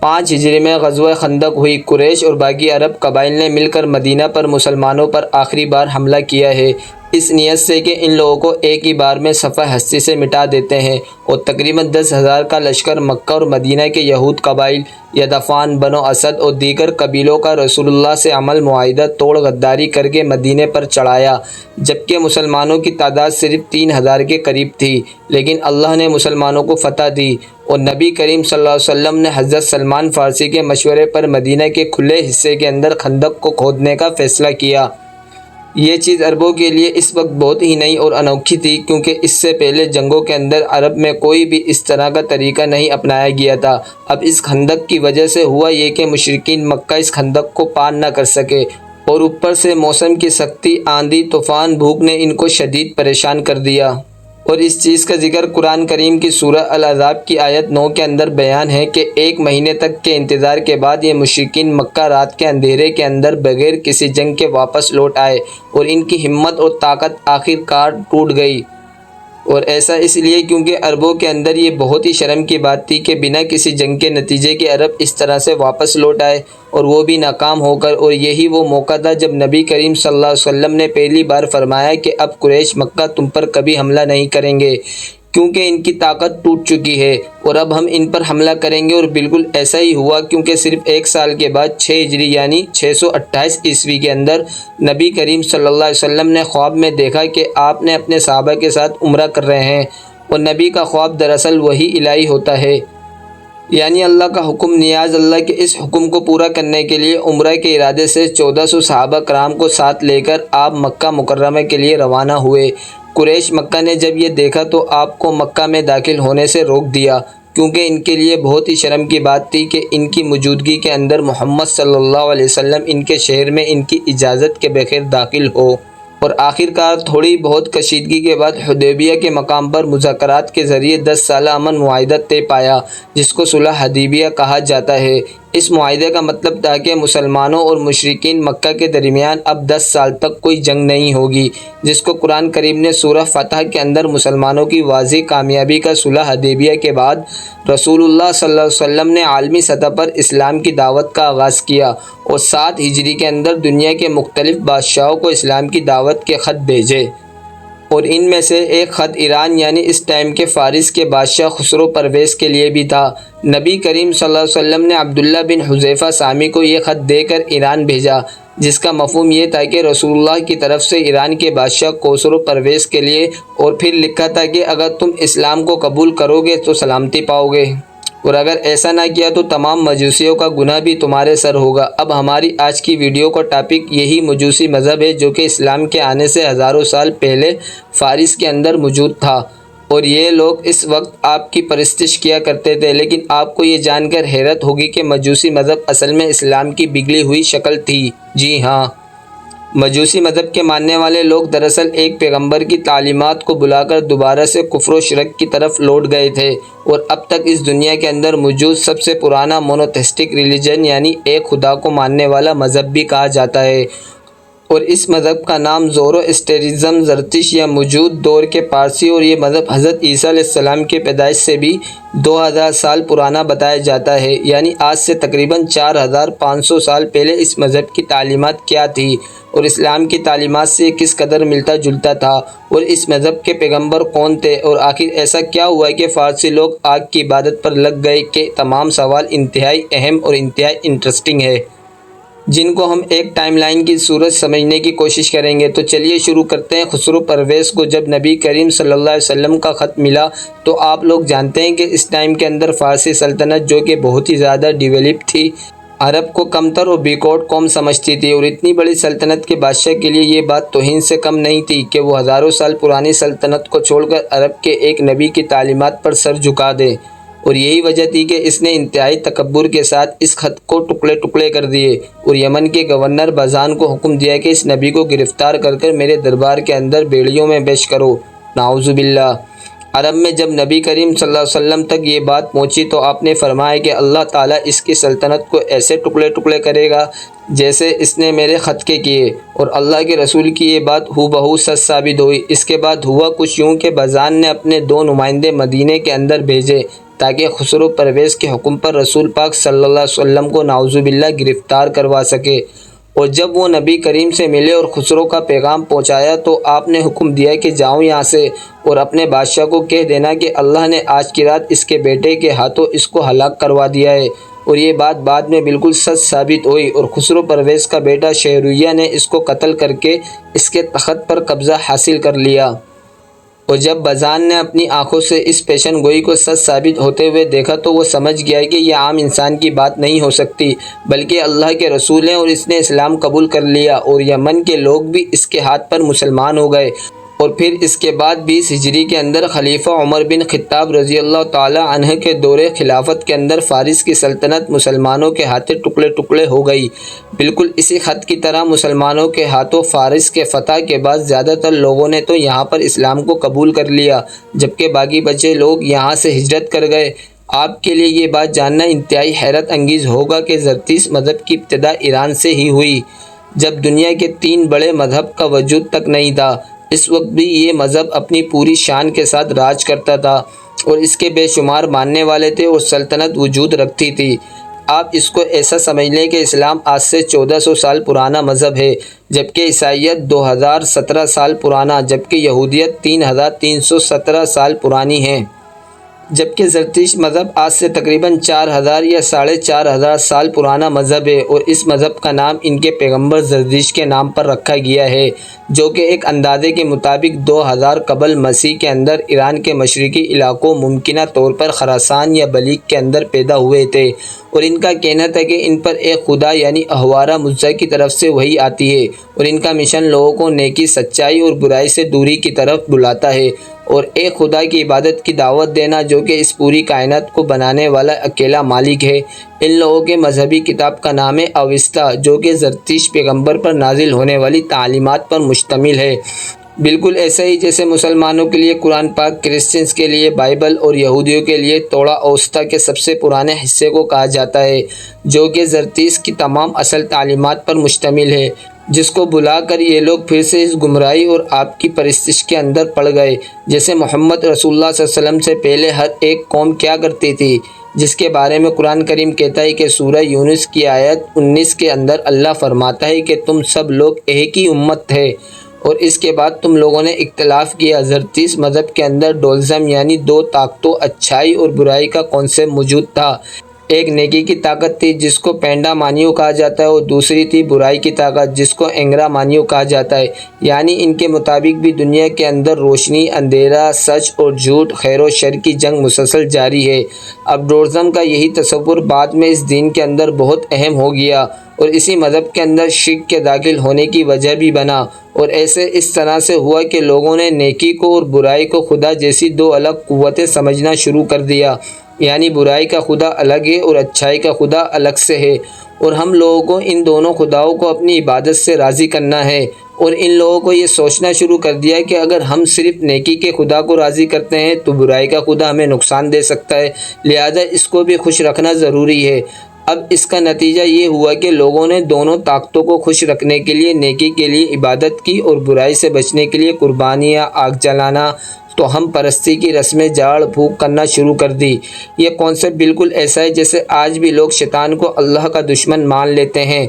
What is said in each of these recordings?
5 ہجری میں غزوہ خندق ہوئی۔ قریش اور باقی عرب قبائل نے مل کر مدینہ پر مسلمانوں پر آخری بار حملہ کیا ہے، اس نیت سے کہ ان لوگوں کو ایک ہی بار میں صفحہ ہستی سے مٹا دیتے ہیں، اور تقریباً 10,000 کا لشکر مکہ اور مدینہ کے یہود قبائل، غطفان، بنو اسد اور دیگر قبیلوں کا رسول اللہ سے عمل معاہدہ توڑ غداری کر کے مدینے پر چڑھایا، جبکہ مسلمانوں کی تعداد صرف 3,000 کے قریب تھی، لیکن اللہ نے مسلمانوں کو فتح دی، اور نبی کریم صلی اللہ علیہ وسلم نے حضرت سلمان فارسی کے مشورے پر مدینہ کے کھلے حصے کے اندر خندق کو کھودنے کا فیصلہ کیا۔ یہ چیز عربوں کے لیے اس وقت بہت ہی نئی اور انوکھی تھی، کیونکہ اس سے پہلے جنگوں کے اندر عرب میں کوئی بھی اس طرح کا طریقہ نہیں اپنایا گیا تھا۔ اب اس خندق کی وجہ سے ہوا یہ کہ مشرکین مکہ اس خندق کو پار نہ کر سکے، اور اوپر سے موسم کی سختی، آندھی، طوفان، بھوک نے ان کو شدید پریشان کر دیا۔ اور اس چیز کا ذکر قرآن کریم کی سورہ الاحزاب کی آیت 9 کے اندر بیان ہے کہ 1 مہینے تک کے انتظار کے بعد یہ مشرکین مکہ رات کے اندھیرے کے اندر بغیر کسی جنگ کے واپس لوٹ آئے، اور ان کی ہمت اور طاقت آخر کار ٹوٹ گئی۔ اور ایسا اس لیے کیونکہ عربوں کے اندر یہ بہت ہی شرم کی بات تھی کہ بنا کسی جنگ کے نتیجے کے عرب اس طرح سے واپس لوٹ آئے، اور وہ بھی ناکام ہو کر۔ اور یہی وہ موقع تھا جب نبی کریم صلی اللہ علیہ وسلم نے پہلی بار فرمایا کہ اب قریش مکہ تم پر کبھی حملہ نہیں کریں گے، کیونکہ ان کی طاقت ٹوٹ چکی ہے، اور اب ہم ان پر حملہ کریں گے۔ اور بالکل ایسا ہی ہوا، کیونکہ صرف 1 سال کے بعد 6 ہجری یعنی 628 عیسوی کے اندر نبی کریم صلی اللہ علیہ وسلم نے خواب میں دیکھا کہ آپ نے اپنے صحابہ کے ساتھ عمرہ کر رہے ہیں، اور نبی کا خواب دراصل وحی الہی ہوتا ہے، یعنی اللہ کا حکم۔ نیاز اللہ کے اس حکم کو پورا کرنے کے لیے عمرہ کے ارادے سے 1400 صحابہ کرام کو ساتھ لے کر آپ مکہ مکرمہ کے لیے روانہ ہوئے۔ قریش مکہ نے جب یہ دیکھا تو آپ کو مکہ میں داخل ہونے سے روک دیا، کیونکہ ان کے لیے بہت ہی شرم کی بات تھی کہ ان کی موجودگی کے اندر محمد صلی اللہ علیہ وسلم ان کے شہر میں ان کی اجازت کے بغیر داخل ہو۔ اور آخر کار تھوڑی بہت کشیدگی کے بعد حدیبیہ کے مقام پر مذاکرات کے ذریعے 10 سالہ امن معاہدہ طے پایا، جس کو صلح حدیبیہ کہا جاتا ہے۔ اس معاہدے کا مطلب تھا کہ مسلمانوں اور مشرکین مکہ کے درمیان اب 10 سال تک کوئی جنگ نہیں ہوگی، جس کو قرآن کریم نے سورہ فتح کے اندر مسلمانوں کی واضح کامیابی کا صلح حدیبیہ کے بعد رسول اللہ صلی اللہ علیہ وسلم نے عالمی سطح پر اسلام کی دعوت کا آغاز کیا، اور 7 ہجری کے اندر دنیا کے مختلف بادشاہوں کو اسلام کی دعوت کے خط بھیجے، اور ان میں سے ایک خط ایران یعنی اس ٹائم کے فارس کے بادشاہ خسرو پرویز کے لیے بھی تھا۔ نبی کریم صلی اللہ علیہ وسلم نے عبداللہ بن حذیفہ سامی کو یہ خط دے کر ایران بھیجا، جس کا مفہوم یہ تھا کہ رسول اللہ کی طرف سے ایران کے بادشاہ خسرو پرویز کے لیے، اور پھر لکھا تھا کہ اگر تم اسلام کو قبول کرو گے تو سلامتی پاؤ گے، اور اگر ایسا نہ کیا تو تمام مجوسیوں کا گناہ بھی تمہارے سر ہوگا۔ اب ہماری آج کی ویڈیو کا ٹاپک یہی مجوسی مذہب ہے، جو کہ اسلام کے آنے سے ہزاروں سال پہلے فارس کے اندر موجود تھا، اور یہ لوگ اس وقت آپ کی پرستش کیا کرتے تھے۔ لیکن آپ کو یہ جان کر حیرت ہوگی کہ مجوسی مذہب اصل میں اسلام کی بگڑی ہوئی شکل تھی۔ جی ہاں، مجوسی مذہب کے ماننے والے لوگ دراصل ایک پیغمبر کی تعلیمات کو بلا کر دوبارہ سے کفر و شرک کی طرف لوٹ گئے تھے، اور اب تک اس دنیا کے اندر موجود سب سے پرانا مونوتھیسٹک ریلیجن یعنی ایک خدا کو ماننے والا مذہب بھی کہا جاتا ہے، اور اس مذہب کا نام زورواسٹرزم زرتشت یا موجود دور کے پارسی، اور یہ مذہب حضرت عیسیٰ علیہ السلام کی پیدائش سے بھی 2000 سال پرانا بتایا جاتا ہے، یعنی آج سے تقریباً 4500 سال پہلے اس مذہب کی تعلیمات کیا تھی، اور اسلام کی تعلیمات سے کس قدر ملتا جلتا تھا، اور اس مذہب کے پیغمبر کون تھے، اور آخر ایسا کیا ہوا کہ فارسی لوگ آگ کی عبادت پر لگ گئے، کہ تمام سوال انتہائی اہم اور انتہائی انٹرسٹنگ ہے، جن کو ہم ایک ٹائم لائن کی صورت سمجھنے کی کوشش کریں گے۔ تو چلیے شروع کرتے ہیں۔ خسرو پرویز کو جب نبی کریم صلی اللہ علیہ وسلم کا خط ملا تو آپ لوگ جانتے ہیں کہ اس ٹائم کے اندر فارسی سلطنت، جو کہ بہت ہی زیادہ ڈیولپ تھی، عرب کو کمتر اور بیکورڈ قوم سمجھتی تھی، اور اتنی بڑی سلطنت کے بادشاہ کے لیے یہ بات توہین سے کم نہیں تھی کہ وہ ہزاروں سال پرانی سلطنت کو چھوڑ کر عرب کے ایک نبی کی تعلیمات پر سر جھکا دے، اور یہی وجہ تھی کہ اس نے انتہائی تکبر کے ساتھ اس خط کو ٹکڑے ٹکڑے کر دیے، اور یمن کے گورنر بازان کو حکم دیا کہ اس نبی کو گرفتار کر کر میرے دربار کے اندر بیڑیوں میں پیش کرو۔ نعوذ باللہ۔ عرب میں جب نبی کریم صلی اللہ علیہ وسلم تک یہ بات پہنچی تو آپ نے فرمایا کہ اللہ تعالیٰ اس کی سلطنت کو ایسے ٹکڑے ٹکڑے کرے گا جیسے اس نے میرے خط کے کیے، اور اللہ کے رسول کی یہ بات ہو بہو سچ ثابت ہوئی۔ اس کے بعد ہوا کچھ یوں کہ بازان نے اپنے 2 نمائندے مدینے کے اندر بھیجے، تاکہ خسرو پرویز کے حکم پر رسول پاک صلی اللہ علیہ وسلم کو نعوذ باللہ گرفتار کروا سکے۔ اور جب وہ نبی کریم سے ملے اور خسرو کا پیغام پہنچایا تو آپ نے حکم دیا کہ جاؤ یہاں سے اور اپنے بادشاہ کو کہہ دینا کہ اللہ نے آج کی رات اس کے بیٹے کے ہاتھوں اس کو ہلاک کروا دیا ہے۔ اور یہ بات بعد میں بالکل سچ ثابت ہوئی اور خسرو پرویز کا بیٹا شہریار نے اس کو قتل کر کے اس کے تخت پر قبضہ حاصل کر لیا۔ اور جب بازان نے اپنی آنکھوں سے اس پیشن گوئی کو سچ ثابت ہوتے ہوئے دیکھا تو وہ سمجھ گیا کہ یہ عام انسان کی بات نہیں ہو سکتی بلکہ اللہ کے رسول ہیں اور اس نے اسلام قبول کر لیا، اور یمن کے لوگ بھی اس کے ہاتھ پر مسلمان ہو گئے۔ اور پھر اس کے بعد 20 ہجری کے اندر خلیفہ عمر بن خطاب رضی اللہ تعالی عنہ کے دور خلافت کے اندر فارس کی سلطنت مسلمانوں کے ہاتھوں ٹکڑے ٹکڑے ہو گئی۔ بالکل اسی خط کی طرح مسلمانوں کے ہاتھوں فارس کے فتح کے بعد زیادہ تر لوگوں نے تو یہاں پر اسلام کو قبول کر لیا جبکہ باقی بچے لوگ یہاں سے ہجرت کر گئے۔ آپ کے لیے یہ بات جاننا انتہائی حیرت انگیز ہوگا کہ زرتشت مذہب کی ابتدا ایران سے ہی ہوئی، جب دنیا کے 3 بڑے مذہب کا وجود تک نہیں تھا۔ اس وقت بھی یہ مذہب اپنی پوری شان کے ساتھ راج کرتا تھا اور اس کے بے شمار ماننے والے تھے اور سلطنت وجود رکھتی تھی۔ آپ اس کو ایسا سمجھ لیں کہ اسلام آج سے 1400 سال پرانا مذہب ہے، جبکہ عیسائیت 2017 سال پرانا، جبکہ یہودیت 3317 سال پرانی ہے، جبکہ زرتشت مذہب آج سے تقریباً 4000 یا 4500 سال پرانا مذہب ہے اور اس مذہب کا نام ان کے پیغمبر زردشت کے نام پر رکھا گیا ہے، جو کہ ایک اندازے کے مطابق 2000 قبل مسیح کے اندر ایران کے مشرقی علاقوں ممکنہ طور پر خراسان یا بلیغ کے اندر پیدا ہوئے تھے۔ اور ان کا کہنا تھا کہ ان پر ایک خدا یعنی احوارہ مزہ کی طرف سے وحی آتی ہے اور ان کا مشن لوگوں کو نیکی، سچائی اور برائی سے دوری کی طرف بلاتا ہے اور ایک خدا کی عبادت کی دعوت دینا جو کہ اس پوری کائنات کو بنانے والا اکیلا مالک ہے۔ ان لوگوں کے مذہبی کتاب کا نام ہے اوستا، جو کہ زرتشت پیغمبر پر نازل ہونے والی تعلیمات پر مشتمل ہے۔ بالکل ایسا ہی جیسے مسلمانوں کے لیے قرآن پاک، کرسچنز کے لیے بائبل اور یہودیوں کے لیے توڑا اوستا کے سب سے پرانے حصے کو کہا جاتا ہے، جو کہ زرتشت کی تمام اصل تعلیمات پر مشتمل ہے، جس کو بلا کر یہ لوگ پھر سے اس گمراہی اور آپ کی پرستش کے اندر پڑ گئے۔ جیسے محمد رسول اللہ صلی اللہ علیہ وسلم سے پہلے ہر ایک قوم کیا کرتی تھی، جس کے بارے میں قرآن کریم کہتا ہے کہ سورہ یونس کی آیت 19 کے اندر اللہ فرماتا ہے کہ تم سب لوگ ایک ہی امت تھے اور اس کے بعد تم لوگوں نے اختلاف کیا۔ زرتشت مذہب کے اندر ڈولزم یعنی 2 طاقتوں، اچھائی اور برائی کا کانسیپٹ موجود تھا۔ ایک نیکی کی طاقت تھی جس کو پینڈا مانیو کہا جاتا ہے اور دوسری تھی برائی کی طاقت جس کو اینگرا مانیو کہا جاتا ہے، یعنی ان کے مطابق بھی دنیا کے اندر روشنی، اندھیرا، سچ اور جھوٹ، خیر و شر کی جنگ مسلسل جاری ہے۔ اب ڈولزم کا یہی تصور بعد میں اس دین کے اندر بہت اہم ہو گیا اور اسی مذہب کے اندر شرک کے داخل ہونے کی وجہ بھی بنا، اور ایسے اس طرح سے ہوا کہ لوگوں نے نیکی کو اور برائی کو خدا جیسی 2 الگ قوتیں سمجھنا شروع کر دیا، یعنی برائی کا خدا الگ ہے اور اچھائی کا خدا الگ سے ہے، اور ہم لوگوں کو ان دونوں خداؤں کو اپنی عبادت سے راضی کرنا ہے۔ اور ان لوگوں کو یہ سوچنا شروع کر دیا کہ اگر ہم صرف نیکی کے خدا کو راضی کرتے ہیں تو برائی کا خدا ہمیں نقصان دے سکتا ہے، لہذا اس کو بھی خوش رکھنا ضروری ہے۔ اب اس کا نتیجہ یہ ہوا کہ لوگوں نے دونوں طاقتوں کو خوش رکھنے کے لیے نیکی کے لیے عبادت کی اور برائی سے بچنے کے لیے قربانیاں، آگ جلانا، تو ہم پرستی کی رسمیں، جھاڑ پھونک کرنا شروع کر دی۔ یہ کانسیپٹ بالکل ایسا ہے جیسے آج بھی لوگ شیطان کو اللہ کا دشمن مان لیتے ہیں،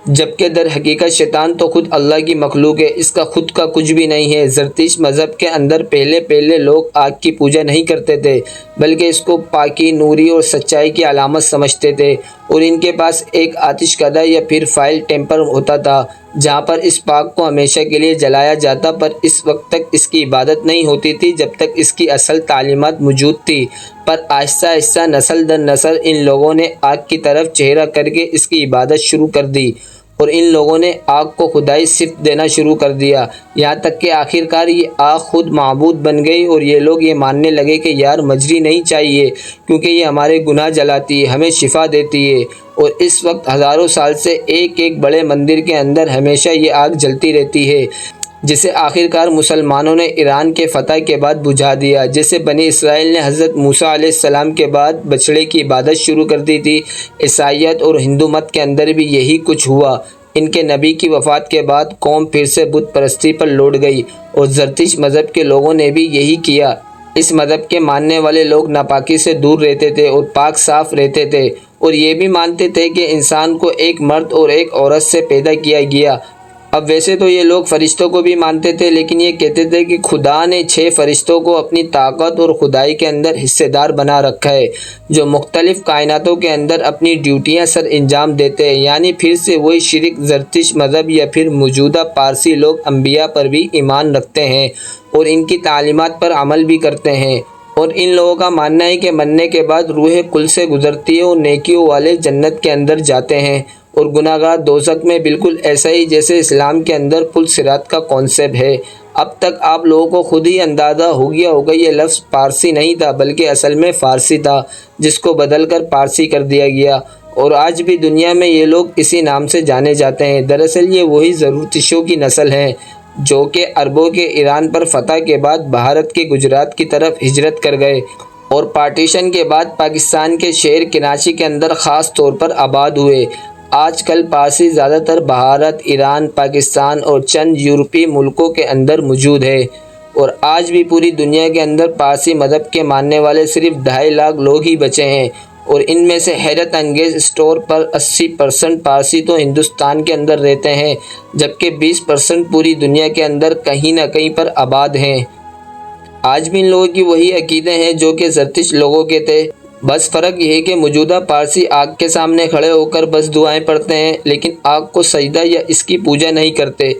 جبکہ در حقیقت شیطان تو خود اللہ کی مخلوق ہے، اس کا خود کا کچھ بھی نہیں ہے۔ زرتشت مذہب کے اندر پہلے لوگ آگ کی پوجا نہیں کرتے تھے بلکہ اس کو پاکی، نوری اور سچائی کی علامت سمجھتے تھے، اور ان کے پاس ایک آتش کدہ یا پھر فائل ٹیمپر ہوتا تھا جہاں پر اس پاک کو ہمیشہ کے لیے جلایا جاتا، پر اس وقت تک اس کی عبادت نہیں ہوتی تھی جب تک اس کی اصل تعلیمات موجود تھی، پر آہستہ آہستہ نسل در نسل ان لوگوں نے آگ کی طرف چہرہ کر کے اس کی عبادت شروع کر دی اور ان لوگوں نے آگ کو خدائی صفت دینا شروع کر دیا، یہاں تک کہ آخر کار یہ آگ خود معبود بن گئی اور یہ لوگ یہ ماننے لگے کہ یار مجری نہیں چاہیے کیونکہ یہ ہمارے گناہ جلاتی ہے، ہمیں شفا دیتی ہے، اور اس وقت ہزاروں سال سے ایک بڑے مندر کے اندر ہمیشہ یہ آگ جلتی رہتی ہے، جسے آخر کار مسلمانوں نے ایران کے فتح کے بعد بجھا دیا۔ جیسے بنی اسرائیل نے حضرت موسیٰ علیہ السلام کے بعد بچڑے کی عبادت شروع کر دی تھی، عیسائیت اور ہندو مت کے اندر بھی یہی کچھ ہوا۔ ان کے نبی کی وفات کے بعد قوم پھر سے بت پرستی پر لوٹ گئی اور زرتشت مذہب کے لوگوں نے بھی یہی کیا۔ اس مذہب کے ماننے والے لوگ ناپاکی سے دور رہتے تھے اور پاک صاف رہتے تھے، اور یہ بھی مانتے تھے کہ انسان کو ایک مرد اور ایک عورت سے پیدا کیا گیا۔ اب ویسے تو یہ لوگ فرشتوں کو بھی مانتے تھے، لیکن یہ کہتے تھے کہ خدا نے 6 فرشتوں کو اپنی طاقت اور خدائی کے اندر حصے دار بنا رکھا ہے، جو مختلف کائناتوں کے اندر اپنی ڈیوٹیاں سر انجام دیتے ہیں۔ یعنی پھر سے وہی شرک زرتشت مذہب یا پھر موجودہ پارسی لوگ انبیاء پر بھی ایمان رکھتے ہیں اور ان کی تعلیمات پر عمل بھی کرتے ہیں، اور ان لوگوں کا ماننا ہے کہ مرنے کے بعد روح کل سے گزرتی ہے اور نیکیوں والے جنت کے اندر جاتے ہیں اور گناہگار دوزخ میں، بالکل ایسا ہی جیسے اسلام کے اندر پل صراط کا کانسیپٹ ہے۔ اب تک آپ لوگوں کو خود ہی اندازہ ہو گیا ہوگا یہ لفظ پارسی نہیں تھا بلکہ اصل میں فارسی تھا، جس کو بدل کر پارسی کر دیا گیا، اور آج بھی دنیا میں یہ لوگ اسی نام سے جانے جاتے ہیں۔ دراصل یہ وہی زرتشتیوں کی نسل ہیں جو کہ عربوں کے ایران پر فتح کے بعد بھارت کے گجرات کی طرف ہجرت کر گئے اور پارٹیشن کے بعد پاکستان کے شہر کراچی کے اندر خاص طور پر آباد ہوئے۔ آج کل پارسی زیادہ تر بھارت، ایران، پاکستان اور چند یورپی ملکوں کے اندر موجود ہے، اور آج بھی پوری دنیا کے اندر پارسی مذہب کے ماننے والے صرف 2.5 لاکھ لوگ ہی بچے ہیں، اور ان میں سے حیرت انگیز طور پر 80% پارسی تو ہندوستان کے اندر رہتے ہیں، جبکہ 20% پوری دنیا کے اندر کہیں نہ کہیں پر آباد ہیں۔ آج بھی ان لوگوں کی وہی عقیدے ہیں جو کہ زرتشت لوگوں کے تھے، بس فرق یہ ہے کہ موجودہ پارسی آگ کے سامنے کھڑے ہو کر بس دعائیں پڑھتے ہیں، لیکن آگ کو سجدہ یا اس کی پوجا نہیں کرتے۔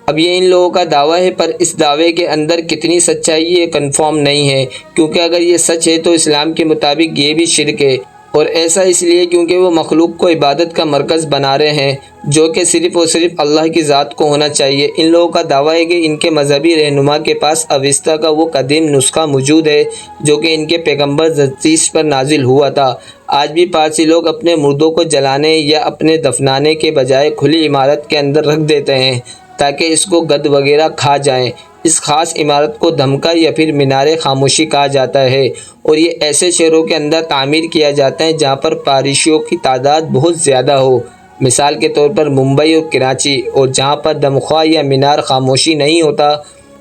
اب یہ ان لوگوں کا دعویٰ ہے، پر اس دعوے کے اندر کتنی سچائی یہ کنفرم نہیں ہے، کیونکہ اگر یہ سچ ہے تو اسلام کے مطابق یہ بھی شرک ہے، اور ایسا اس لیے کیونکہ وہ مخلوق کو عبادت کا مرکز بنا رہے ہیں، جو کہ صرف اور صرف اللہ کی ذات کو ہونا چاہیے۔ ان لوگوں کا دعویٰ ہے کہ ان کے مذہبی رہنما کے پاس اوستا کا وہ قدیم نسخہ موجود ہے جو کہ ان کے پیغمبر زرتشت پر نازل ہوا تھا۔ آج بھی پارسی لوگ اپنے مردوں کو جلانے یا اپنے دفنانے کے بجائے کھلی عمارت کے اندر رکھ دیتے ہیں تاکہ اس کو گدھ وغیرہ کھا جائیں۔ اس خاص عمارت کو دھمکا یا پھر مینار خاموشی کہا جاتا ہے، اور یہ ایسے شہروں کے اندر تعمیر کیا جاتا ہے جہاں پر پارسیوں کی تعداد بہت زیادہ ہو، مثال کے طور پر ممبئی اور کراچی، اور جہاں پر دمخواہ یا مینار خاموشی نہیں ہوتا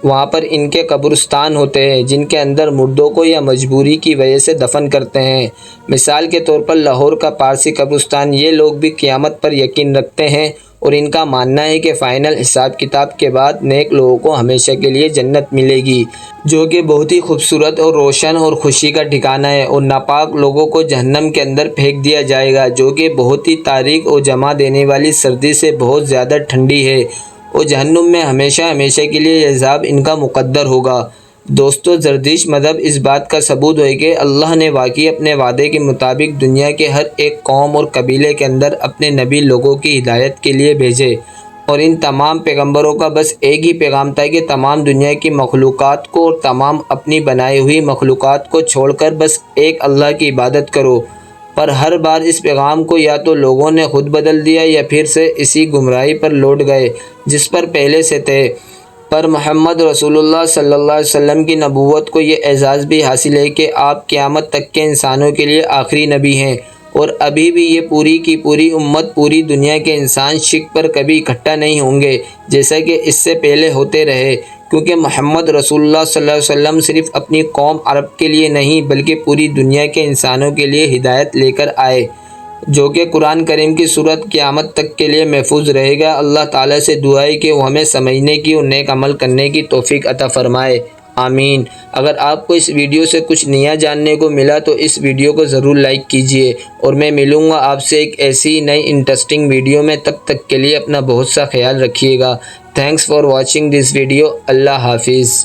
وہاں پر ان کے قبرستان ہوتے ہیں جن کے اندر مردوں کو یا مجبوری کی وجہ سے دفن کرتے ہیں۔ مثال کے طور پر لاہور کا پارسی قبرستان۔ یہ لوگ بھی قیامت پر یقین رکھتے ہیں اور ان کا ماننا ہے کہ فائنل حساب کتاب کے بعد نیک لوگوں کو ہمیشہ کے لیے جنت ملے گی، جو کہ بہت ہی خوبصورت اور روشن اور خوشی کا ٹھکانہ ہے، اور ناپاک لوگوں کو جہنم کے اندر پھینک دیا جائے گا جو کہ بہت ہی تاریک اور جما دینے والی سردی سے بہت زیادہ ٹھنڈی ہے، اور جہنم میں ہمیشہ ہمیشہ کے لیے یہ عذاب ان کا مقدر ہوگا۔ دوستو، زرتشت مذہب اس بات کا ثبوت ہے کہ اللہ نے واقعی اپنے وعدے کے مطابق دنیا کے ہر ایک قوم اور قبیلے کے اندر اپنے نبی لوگوں کی ہدایت کے لیے بھیجے، اور ان تمام پیغمبروں کا بس ایک ہی پیغام تھا کہ تمام دنیا کی مخلوقات کو اور تمام اپنی بنائی ہوئی مخلوقات کو چھوڑ کر بس ایک اللہ کی عبادت کرو۔ پر ہر بار اس پیغام کو یا تو لوگوں نے خود بدل دیا یا پھر سے اسی گمراہی پر لوٹ گئے جس پر پہلے سے تھے۔ پر محمد رسول اللہ صلی اللہ علیہ وسلم کی نبوت کو یہ اعزاز بھی حاصل ہے کہ آپ قیامت تک کے انسانوں کے لیے آخری نبی ہیں، اور ابھی بھی یہ پوری کی پوری امت، پوری دنیا کے انسان شرک پر کبھی اکٹھا نہیں ہوں گے جیسا کہ اس سے پہلے ہوتے رہے، کیونکہ محمد رسول اللہ صلی اللہ علیہ وسلم صرف اپنی قوم عرب کے لیے نہیں بلکہ پوری دنیا کے انسانوں کے لیے ہدایت لے کر آئے، جو کہ قرآن کریم کی صورت قیامت تک کے لیے محفوظ رہے گا۔ اللہ تعالیٰ سے دعا ہے کہ وہ ہمیں سمجھنے کی اور نیک عمل کرنے کی توفیق عطا فرمائے، آمین۔ اگر آپ کو اس ویڈیو سے کچھ نیا جاننے کو ملا تو اس ویڈیو کو ضرور لائک کیجئے، اور میں ملوں گا آپ سے ایک ایسی نئی انٹرسٹنگ ویڈیو میں۔ تب تک کے لیے اپنا بہت سا خیال رکھیے گا۔ Thanks for watching this video. اللہ حافظ۔